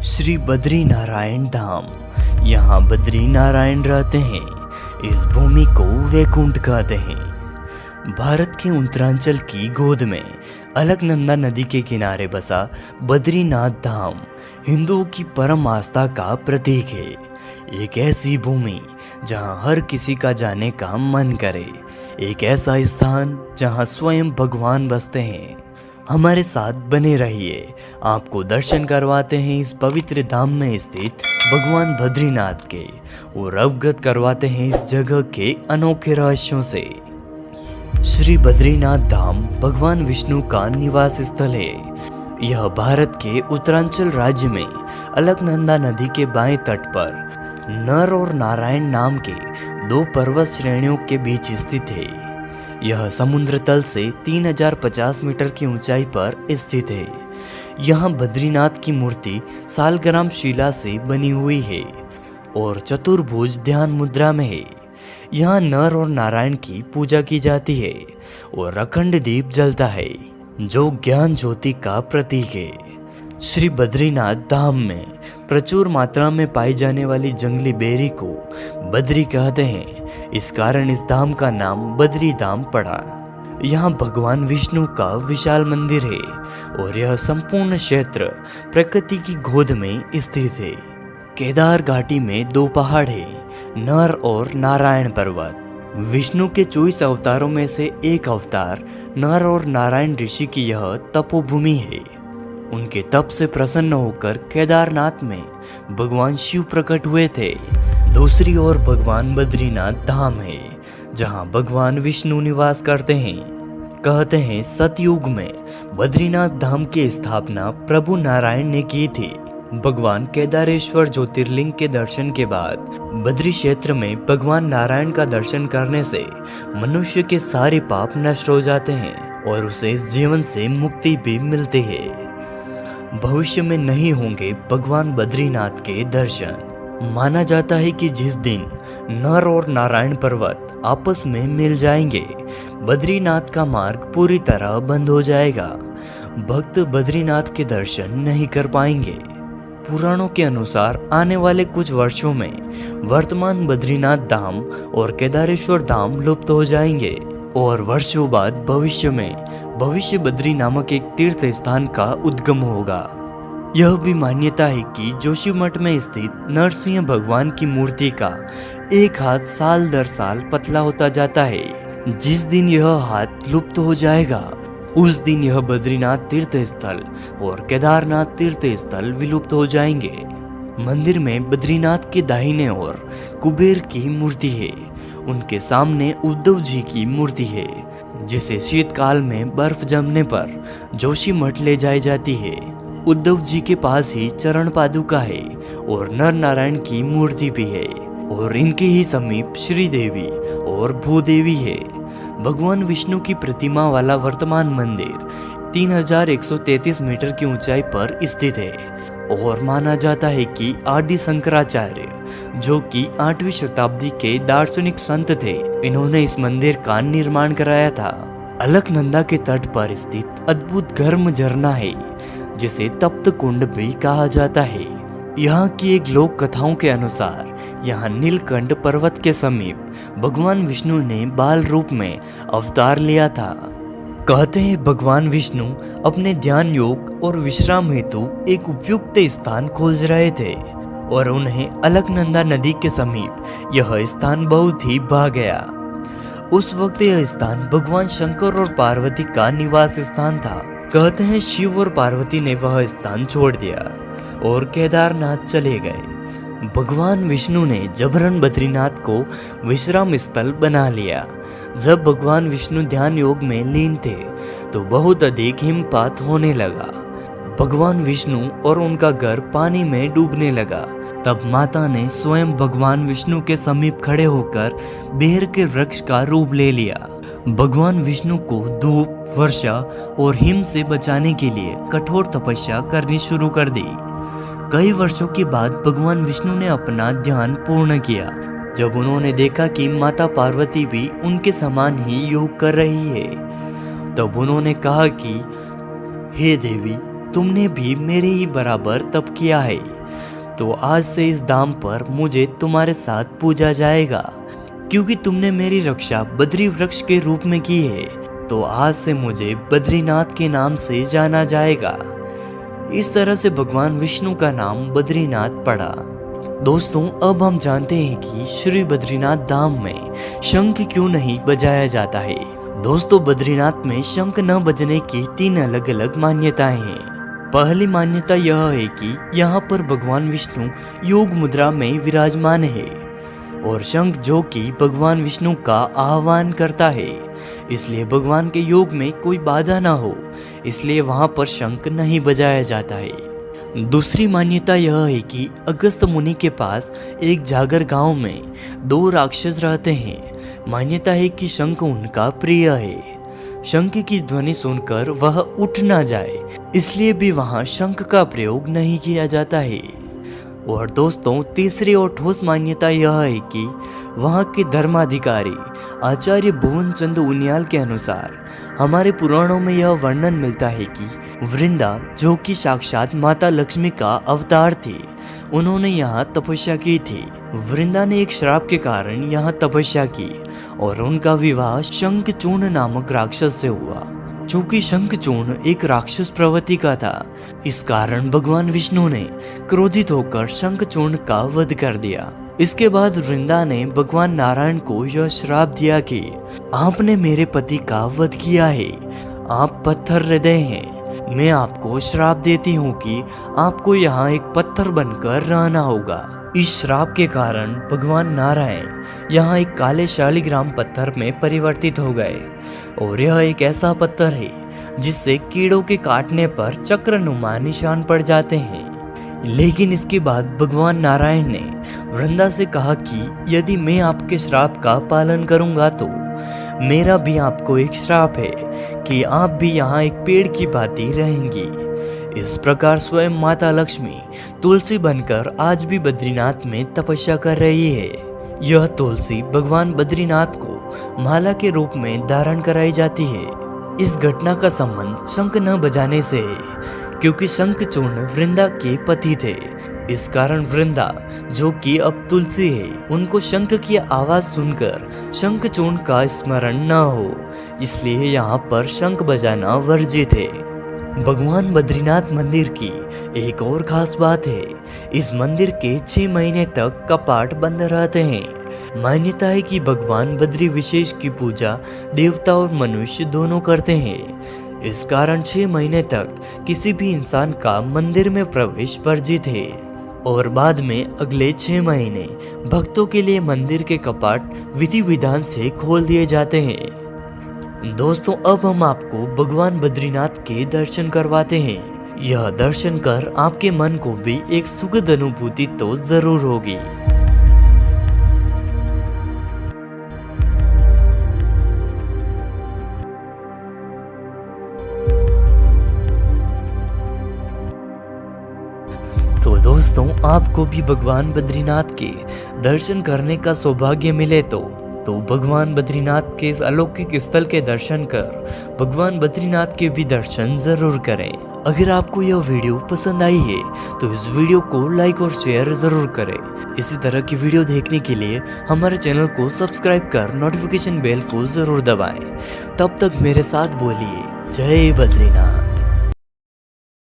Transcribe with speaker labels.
Speaker 1: श्री बद्री नारायण धाम। यहाँ बद्री नारायण रहते हैं। इस भूमि को वैकुंठ कहते हैं। भारत के उत्तरांचल की गोद में अलकनंदा नदी के किनारे बसा बद्रीनाथ धाम हिंदुओं की परम आस्था का प्रतीक है। एक ऐसी भूमि जहाँ हर किसी का जाने का मन करे, एक ऐसा स्थान जहाँ स्वयं भगवान बसते हैं। हमारे साथ बने रहिए, आपको दर्शन करवाते हैं इस पवित्र धाम में स्थित भगवान बद्रीनाथ के और अवगत करवाते हैं इस जगह के अनोखे रहस्यों से। श्री बद्रीनाथ धाम भगवान विष्णु का निवास स्थल है। यह भारत के उत्तरांचल राज्य में अलकनंदा नदी के बाएं तट पर नर और नारायण नाम के दो पर्वत श्रेणियों के बीच स्थित है। यह समुद्र तल से 3050 मीटर की ऊंचाई पर स्थित है। यहाँ बद्रीनाथ की मूर्ति सालग्राम शिला से बनी हुई है और चतुर्भुज ध्यान मुद्रा में है। यहाँ नर और नारायण की पूजा की जाती है और अखंड दीप जलता है जो ज्ञान ज्योति का प्रतीक है। श्री बद्रीनाथ धाम में प्रचुर मात्रा में पाई जाने वाली जंगली बेरी को बद्री कहते हैं। इस कारण इस धाम का नाम बद्री धाम पड़ा। यहाँ भगवान विष्णु का विशाल मंदिर है और यह संपूर्ण क्षेत्र प्रकृति की गोद में स्थित है। केदार घाटी में दो पहाड़ है, नर और नारायण पर्वत। विष्णु के 24 अवतारों में से एक अवतार नर और नारायण ऋषि की यह तपोभूमि है। उनके तप से प्रसन्न होकर केदारनाथ में भगवान शिव प्रकट हुए थे। दूसरी ओर भगवान बद्रीनाथ धाम है जहां भगवान विष्णु निवास करते हैं। कहते हैं सतयुग में बद्रीनाथ धाम की स्थापना प्रभु नारायण ने की थी। भगवान केदारेश्वर ज्योतिर्लिंग के दर्शन के बाद बद्री क्षेत्र में भगवान नारायण का दर्शन करने से मनुष्य के सारे पाप नष्ट हो जाते हैं और उसे इस जीवन से मुक्ति भी मिलती है। भविष्य में नहीं होंगे भगवान बद्रीनाथ के दर्शन। माना जाता है कि जिस दिन नर और नारायण पर्वत आपस में मिल जाएंगे, बद्रीनाथ का मार्ग पूरी तरह बंद हो जाएगा। भक्त बद्रीनाथ के दर्शन नहीं कर पाएंगे। पुराणों के अनुसार आने वाले कुछ वर्षों में वर्तमान बद्रीनाथ धाम और केदारेश्वर धाम लुप्त हो जाएंगे और वर्षों बाद भविष्य बद्री नामक एक तीर्थ स्थान का उद्गम होगा। यह भी मान्यता है कि जोशीमठ में स्थित नरसिंह भगवान की मूर्ति का एक हाथ साल दर साल पतला होता जाता है। जिस दिन यह हाथ लुप्त हो जाएगा उस दिन यह बद्रीनाथ तीर्थ स्थल और केदारनाथ तीर्थ स्थल विलुप्त हो जाएंगे। मंदिर में बद्रीनाथ के दाहिने ओर कुबेर की मूर्ति है। उनके सामने उद्धव जी की मूर्ति है जिसे शीतकाल में बर्फ जमने पर जोशीमठ ले जाई जाती है। उद्धव जी के पास ही चरण पादुका है और नर नारायण की मूर्ति भी है और इनके ही समीप श्री देवी और भूदेवी है। भगवान विष्णु की प्रतिमा वाला वर्तमान मंदिर 3133 मीटर की ऊंचाई पर स्थित है और माना जाता है कि आदि शंकराचार्य जो कि 8वीं शताब्दी के दार्शनिक संत थे, इन्होंने इस मंदिर का निर्माण कराया था। अलकनंदा के तट पर स्थित अद्भुत गर्म झरना है जिसे तप्त कुंड भी कहा जाता है। यहाँ की एक लोक कथाओं के अनुसार यहाँ नीलकंठ पर्वत के समीप भगवान विष्णु ने बाल रूप में अवतार लिया था। कहते हैं भगवान विष्णु अपने ध्यान योग और विश्राम हेतु एक उपयुक्त स्थान खोज रहे थे और उन्हें अलकनंदा नदी के समीप यह स्थान बहुत ही भा गया। उस वक्त यह स्थान भगवान शंकर और पार्वती का निवास स्थान था। कहते हैं शिव और पार्वती ने वह स्थान छोड़ दिया और केदारनाथ चले गए। भगवान विष्णु ने जबरन बद्रीनाथ को विश्राम स्थल बना लिया। जब भगवान विष्णु ध्यान योग में लीन थे तो बहुत अधिक हिमपात होने लगा। भगवान विष्णु और उनका घर पानी में डूबने लगा। तब माता ने स्वयं भगवान विष्णु के समीप खड़े होकर बेर के वृक्ष का रूप ले लिया। भगवान विष्णु को धूप, वर्षा और हिम से बचाने के लिए कठोर तपस्या करनी शुरू कर दी। कई वर्षों के बाद भगवान विष्णु ने अपना ध्यान पूर्ण किया। जब उन्होंने देखा कि माता पार्वती भी उनके समान ही योग कर रही है, तब उन्होंने कहा कि हे देवी, तुमने भी मेरे ही बराबर तप किया है, तो आज से इस धाम पर मुझे तुम्हारे साथ पूजा जाएगा। क्योंकि तुमने मेरी रक्षा बद्री वृक्ष के रूप में की है, तो आज से मुझे बद्रीनाथ के नाम से जाना जाएगा। इस तरह से भगवान विष्णु का नाम बद्रीनाथ पड़ा। दोस्तों, अब हम जानते हैं कि श्री बद्रीनाथ धाम में शंख क्यों नहीं बजाया जाता है। दोस्तों, बद्रीनाथ में शंख न बजने की 3 अलग अलग मान्यताएं हैं। पहली मान्यता यह है कि यहाँ पर भगवान विष्णु योग मुद्रा में विराजमान है और शंख जो कि भगवान विष्णु का आह्वान करता है, इसलिए भगवान के योग में कोई बाधा ना हो, इसलिए वहाँ पर शंख नहीं बजाया जाता है। दूसरी मान्यता यह है कि अगस्त मुनि के पास एक जागर गांव में 2 राक्षस रहते हैं। मान्यता है कि शंख उनका प्रिय है। शंख की ध्वनि सुनकर वह उठ ना जाए, इसलिए भी वहां शंख का प्रयोग नहीं किया जाता है। और दोस्तों, तीसरी और ठोस मान्यता यह है कि वहां के धर्माधिकारी आचार्य भुवन चंद उनियाल के अनुसार हमारे पुराणों में यह वर्णन मिलता है कि वृंदा, जो कि साक्षात माता लक्ष्मी का अवतार थी, उन्होंने यहाँ तपस्या की थी। वृंदा ने एक श्राप के कारण यहाँ तपस्या की और उनका विवाह शंखचूर्ण नामक राक्षस से हुआ। चूंकि शंखचूर्ण एक राक्षस प्रवृत्ति का था, इस कारण भगवान विष्णु ने क्रोधित होकर शंखचूर्ण का वध कर दिया। इसके बाद वृंदा ने भगवान नारायण को यह श्राप दिया कि आपने मेरे पति का वध किया है, आप पत्थर हृदय हैं, मैं आपको श्राप देती हूँ कि आपको यहाँ एक पत्थर बनकर रहना होगा। इस श्राप के कारण भगवान नारायण यहाँ एक काले शालिग्राम पत्थर में परिवर्तित हो गए और यह एक ऐसा पत्थर है जिससे कीड़ों के काटने पर चक्रनुमा निशान पड़ जाते हैं। लेकिन इसके बाद भगवान नारायण ने वृंदा से कहा कि यदि मैं आपके श्राप का पालन करूंगा तो मेरा भी आपको एक श्राप है कि आप भी यहाँ एक पेड़ की भांति रहेंगी। इस प्रकार स्वयं माता लक्ष्मी तुलसी बनकर आज भी बद्रीनाथ में तपस्या कर रही है। यह तुलसी भगवान बद्रीनाथ को माला के रूप में धारण कराई जाती है। इस घटना का संबंध शंख न बजाने से है, क्योंकि शंखचूर्ण वृंदा के पति थे। इस कारण वृंदा, जो कि अब तुलसी है, उनको शंख की आवाज सुनकर शंखचूर्ण का स्मरण न हो, इसलिए यहाँ पर शंख बजाना वर्जित है। भगवान बद्रीनाथ मंदिर की एक और खास बात है, इस मंदिर के 6 महीने तक कपाट बंद रहते हैं। मान्यता है कि भगवान बद्री विशेष की पूजा देवता और मनुष्य दोनों करते हैं। इस कारण 6 महीने तक किसी भी इंसान का मंदिर में प्रवेश वर्जित है और बाद में अगले 6 महीने भक्तों के लिए मंदिर के कपाट विधि विधान से खोल दिए जाते हैं। दोस्तों, अब हम आपको भगवान बद्रीनाथ के दर्शन करवाते हैं। यह दर्शन कर आपके मन को भी एक सुखद अनुभूति तो जरूर होगी। तो दोस्तों, आपको भी भगवान बद्रीनाथ के दर्शन करने का सौभाग्य मिले तो भगवान बद्रीनाथ के इस अलौकिक स्थल के दर्शन कर भगवान बद्रीनाथ के भी दर्शन जरूर करें। अगर आपको यह वीडियो पसंद आई है तो इस वीडियो को लाइक और शेयर जरूर करें। इसी तरह की वीडियो देखने के लिए हमारे चैनल को सब्सक्राइब कर नोटिफिकेशन बेल को जरूर दबाएं। तब तक मेरे साथ बोलिए जय बद्रीनाथ।